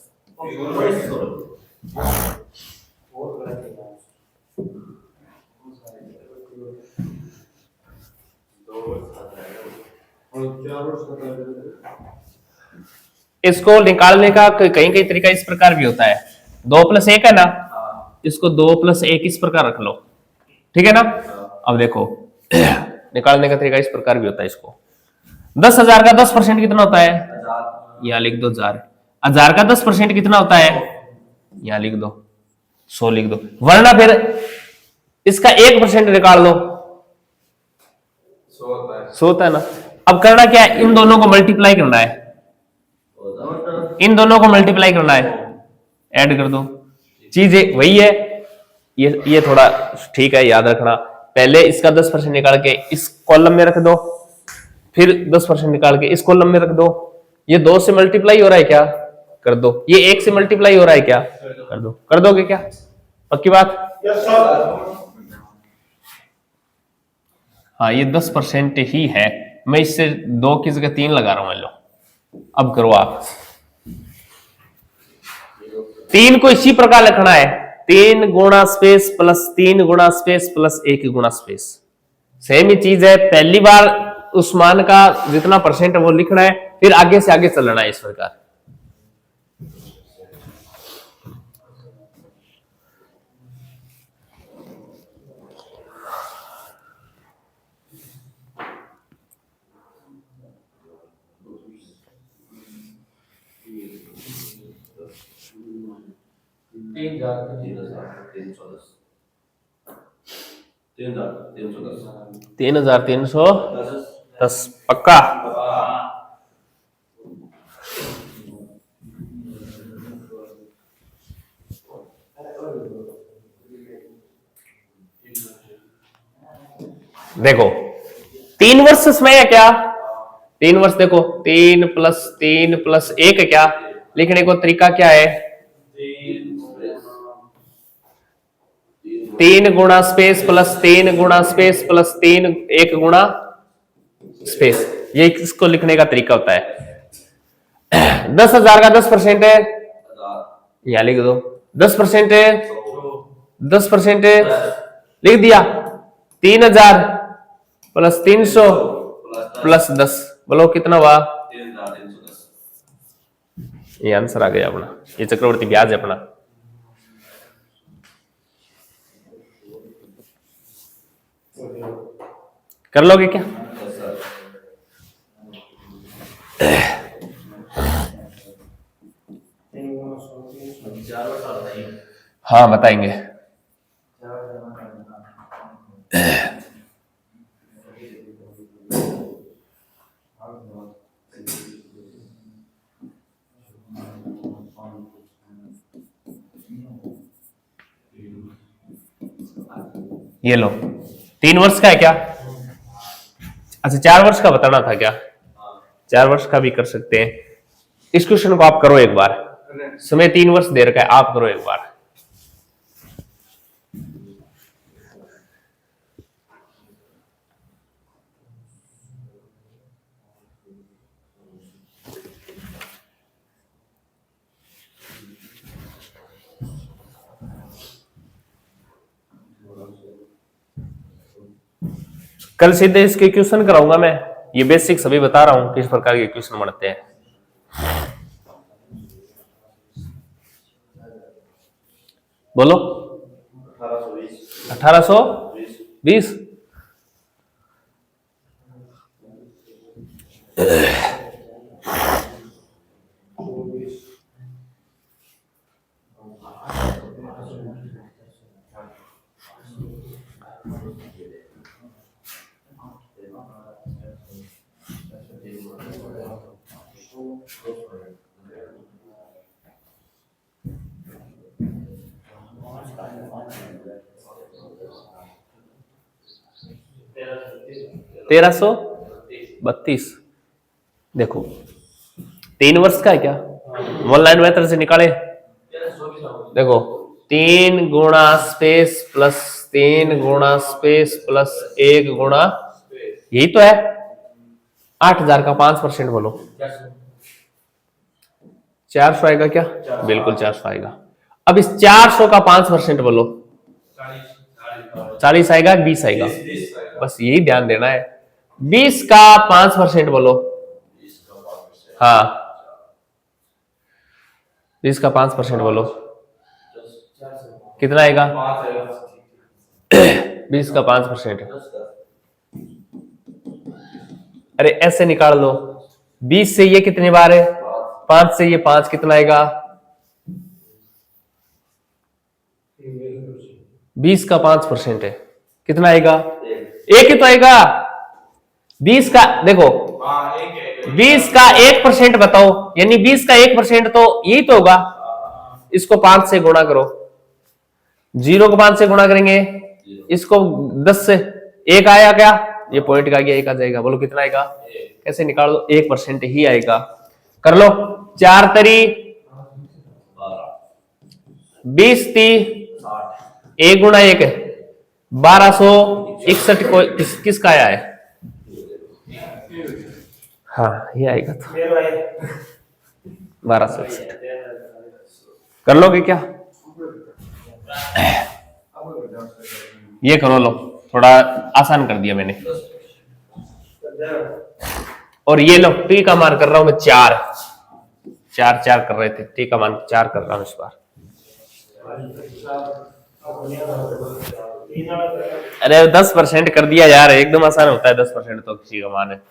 इसको निकालने का कहीं कहीं तरीका इस प्रकार भी होता है, 2 प्लस 1 है ना, इसको 2 प्लस 1 इस प्रकार रख लो, ठीक है ना। अब देखो निकालने का तरीका इस प्रकार भी होता है, इसको 10,000 का 10% कितना होता है, यहां लिख दो 1000, 1000 का 10% कितना होता है, यहां लिख दो 100 लिख दो, वरना फिर इसका 1% निकाल लो, 100 होता है ना। अब करना क्या है, इन दोनों को मल्टीप्लाई करना है, इन दोनों को मल्टीप्लाई करना है, ऐड कर दो, चीज वही है। ये थोड़ा ठीक है, याद रखना, पहले इसका 10% निकाल के इस कॉलम में रख दो, फिर 10% निकाल के इस कॉलम में रख दो। ये 2 से मल्टीप्लाई हो रहा है क्या, कर दो, ये 1 से मल्टीप्लाई हो रहा है क्या, कर दो, कर दोगे क्या, पक्की बात। हाँ ये 10% ही है, मैं इससे 2 की जगह 3 लगा रहा हूं, मान लो। अब करो आप, 3 को इसी प्रकार लिखना है, 3 गुणा स्पेस प्लस 3 गुणा स्पेस प्लस 1 गुणा स्पेस, सेम ही चीज है। पहली बार उस मान का जितना परसेंट है वो लिखना है, फिर आगे से आगे चलना है इस प्रकार। तीन हजार 310 पक्का। देखो 3 वर्ष समय है क्या, 3 वर्ष, देखो 3 प्लस 3 प्लस 1 है क्या, लिखने को तरीका क्या है, 3 गुणा स्पेस प्लस 3 गुणा स्पेस प्लस 3 1 गुणा स्पेस, ये इसको लिखने का तरीका होता है। 10,000 का 10% है, यहां लिख दो, 10% है, 10% है, लिख दिया, 3,000 प्लस 300 प्लस 10, बोलो कितना हुआ, ये आंसर आ गया अपना, ये चक्रवर्ती ब्याज है अपना। कर लोगे क्या, हाँ बताएंगे। ये लो 3 वर्ष का है क्या, अच्छा 4 वर्ष का बताना था क्या, 4 वर्ष का भी कर सकते हैं। इस क्वेश्चन को आप करो एक बार, समय 3 वर्ष दे रखा है, आप करो एक बार। कल सीधे इसके क्वेश्चन कराऊंगा मैं, ये बेसिक सभी बता रहा हूं किस प्रकार के क्वेश्चन बनते हैं। बोलो 1820। तेरह सौ बत्तीस। देखो 3 वर्ष का है क्या, ऑनलाइन मेथड से निकाले। देखो 3 गुणा स्पेस प्लस 3 गुणा स्पेस प्लस 1 गुणा, यही तो है। 8,000 का 5% बोलो। 400 आएगा क्या? बिल्कुल 400 आएगा। अब इस 400 का 5% बोलो। 40 आएगा, 20 आएगा। बस यही ध्यान देना है। 20 का 5% बोलो। हाँ 20 का 5% बोलो, कितना आएगा? 20 का 5%, अरे ऐसे निकाल लो। 20 से ये कितनी बार है? 5 से ये 5, कितना आएगा? 20 का 5% है, कितना आएगा? एक ही तो आएगा। 20 का देखो, 20 का 1% बताओ, यानी 20 का 1% तो यही तो होगा। इसको 5 से गुणा करो, 0 को 5 से गुणा करेंगे, इसको 10 से, 1 आया क्या? ये पॉइंट का गया, 1 आ जाएगा। बोलो कितना आएगा? कैसे निकाल दो? 1% ही आएगा। कर लो। 4 तरी 20 ती 1 गुणा 1 1261 को किसका आया है? हाँ ये आएगा तो 1261। कर लोगे क्या? ये करो, लो थोड़ा आसान कर दिया मैंने। और ये लो टी का मान कर रहा हूं मैं 4 कर रहे थे, टी का मान 4 कर रहा हूं इस बार। अरे 10% कर दिया यार, एकदम आसान होता है 10% तो किसी का मान है।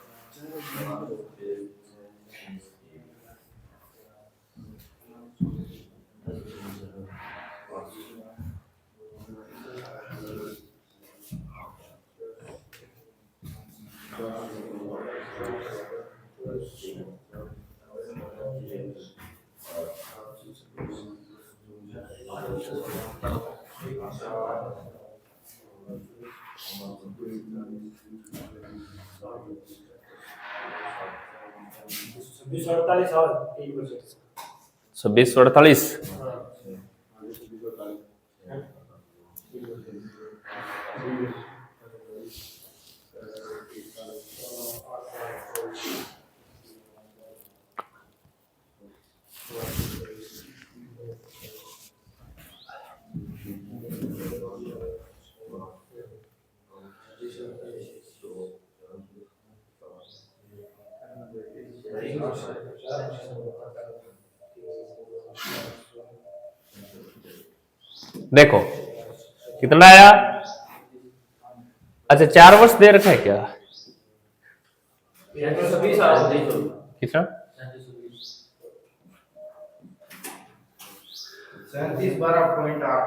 छब्बीस 48। देखो कितना आया? अच्छा 4 वर्ष दे रखा है क्या? कितना? 3712.8।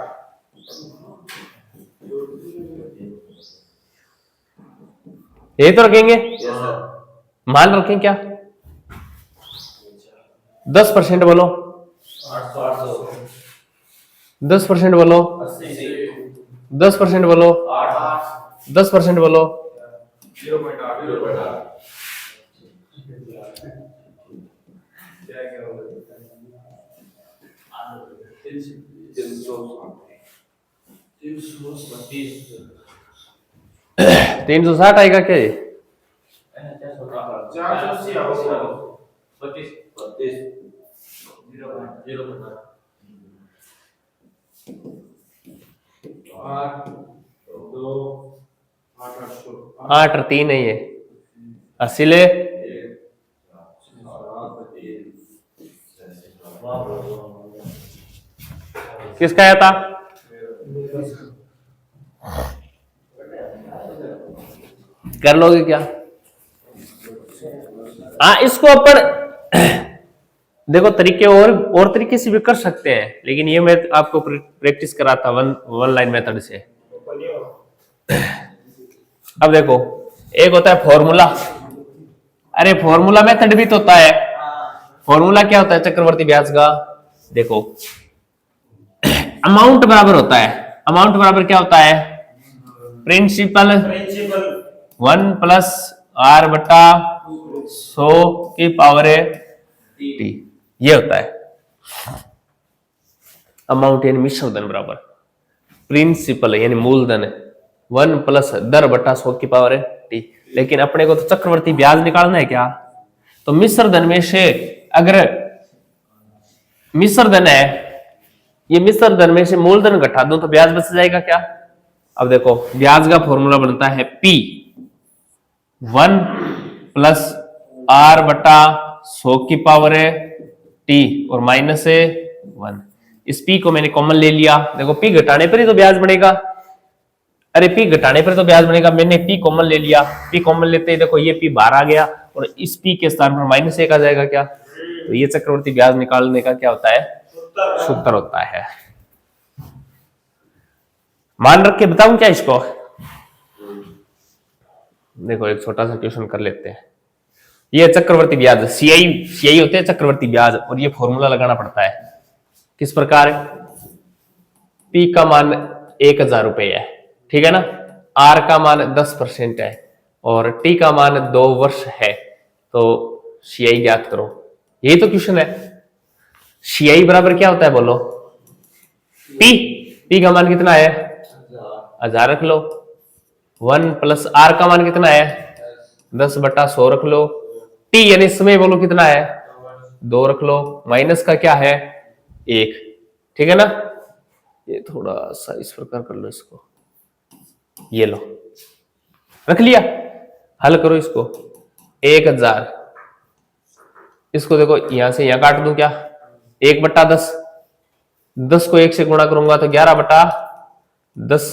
यही तो रखेंगे। मान रखें क्या? 10% बोलो। 10% बोलो। 10% बोलो। 10% बोलो। 0.8। तीन सौ साठ आएगा क्या ये? 8 और 3 है ये 80 ले। किसका आया था? कर लोगे क्या? हाँ, इसको अपन देखो तरीके और तरीके से भी कर सकते हैं, लेकिन ये मैं आपको प्रैक्टिस कराता वन लाइन मेथड से। अब देखो, एक होता है फॉर्मूला। अरे फॉर्मूला मेथड भी तो होता है। फॉर्मूला क्या होता है चक्रवर्ती ब्याज का? देखो, अमाउंट बराबर होता है, अमाउंट बराबर क्या होता है? प्रिंसिपल 1 प्लस आर बटा 100 की पावर है टी, ये होता है अमाउंट यानी मिश्र धन बराबर प्रिंसिपल यानी मूलधन 1 प्लस दर बटा 100 की पावर है टी। लेकिन अपने को तो चक्रवर्ती ब्याज निकालना है क्या? तो मिश्र धन में से अगर मिश्र धन है, ये मिश्र धन में से मूलधन घटा दूं तो ब्याज बच जाएगा क्या? अब देखो, ब्याज का फॉर्मूला बनता है P 1 प्लस आर बटा 100 की पावर है टी और माइनस है 1। इस P को मैंने कॉमन ले लिया। देखो P घटाने पर ही तो ब्याज बनेगा। अरे P घटाने पर तो ब्याज बनेगा, मैंने P कॉमन ले लिया। P कॉमन लेते ही देखो ये P बाहर आ गया और इस P के स्थान पर -1 आ जाएगा क्या? तो ये चक्रवर्ती ब्याज निकालने का क्या होता है? सूत्र होता है। मान रख के बताऊं क्या इसको? देखो एक छोटा सा क्वेश्चन कर लेते हैं। ये चक्रवर्ती ब्याज सीआई होते हैं चक्रवर्ती ब्याज, और ये फॉर्मूला लगाना पड़ता है। किस प्रकार? P का मान 1000 रुपए है, ठीक है ना? R का मान 10% है और T का मान 2 वर्ष है, तो CI ज्ञात करो। यही तो क्वेश्चन है। CI बराबर क्या होता है बोलो? P का मान कितना है? 1000 रख लो। 1 प्लस R का मान कितना है? 10 बटा 100 रख लो। T यानी समय बोलो कितना है? 2 रख लो। माइनस का क्या है? 1, ठीक है ना? ये थोड़ा सा इस प्रकार कर लो इसको, ये लो, रख लिया। हल करो इसको। 1000, इसको देखो यहां से यहां काट दूं क्या? 1 बटा 10, 10 को 1 से गुणा करूंगा तो 11 बटा 10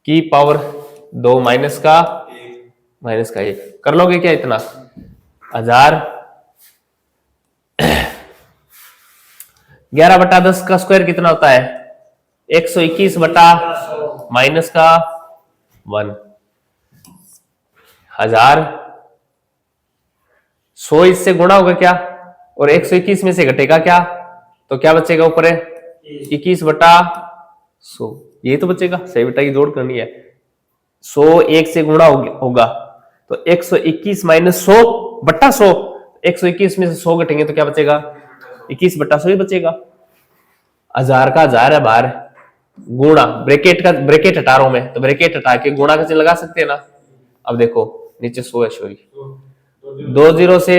की पावर 2 माइनस का 1 कर लोगे क्या? इतना 1000 11 बटा 10 का स्क्वायर कितना होता है? 121 बटा माइनस का 1। 1000 100 इससे गुणा होगा क्या? और 121 में से घटेगा क्या? तो क्या बचेगा ऊपर है? 21 बटा 100, ये तो बचेगा। सही बेटा की जोड़ करनी है। 100 1 से गुणा होगा तो 121 माइनस 100 बटा 100, 121 में से 100 घटेंगे तो क्या बचेगा? 21 बटा 100 ही बचेगा। 1000 का 1000 है बाहर, गुणा ब्रैकेट हटा रहा हूं मैं, तो ब्रैकेट हटा के गुणा का चिन्ह लगा सकते हैं ना। अब देखो नीचे 100 है, सॉरी 2 0 से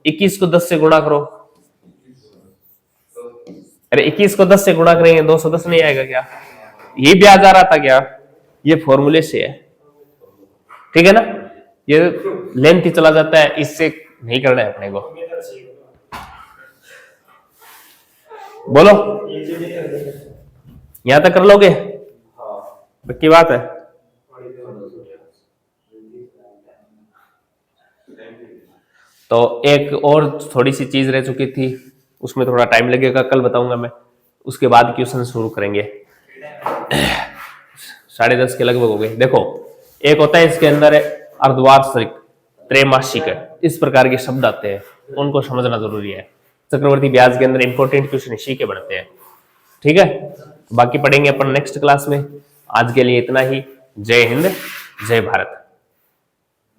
21 को 10 से गुणा करो। अरे 21 को 10 से गुणा करेंगे 210 नहीं आएगा क्या? ये ब्याज आ रहा था क्या? ये फॉर्मूले से है, ठीक है ना? ये लेंथ ही चला जाता है, इससे नहीं करना है अपने को। बोलो यहां तक कर लोगे? पक्की बात है? तो एक और थोड़ी सी चीज रह चुकी थी, उसमें थोड़ा टाइम लगेगा, कल बताऊंगा मैं। उसके बाद क्वेश्चन शुरू करेंगे। 10:30 के लगभग हो गए। देखो एक होता है इसके अंदर अर्धवार्षिक, त्रैमासिक, इस प्रकार के शब्द आते हैं, उनको समझना जरूरी है। चक्रवर्ती ब्याज के अंदर इंपॉर्टेंट क्वेश्चन इसी के बनते हैं, ठीक है? बाकी पढ़ेंगे अपन नेक्स्ट क्लास में। आज के लिए इतना ही। जय हिंद, जय भारत।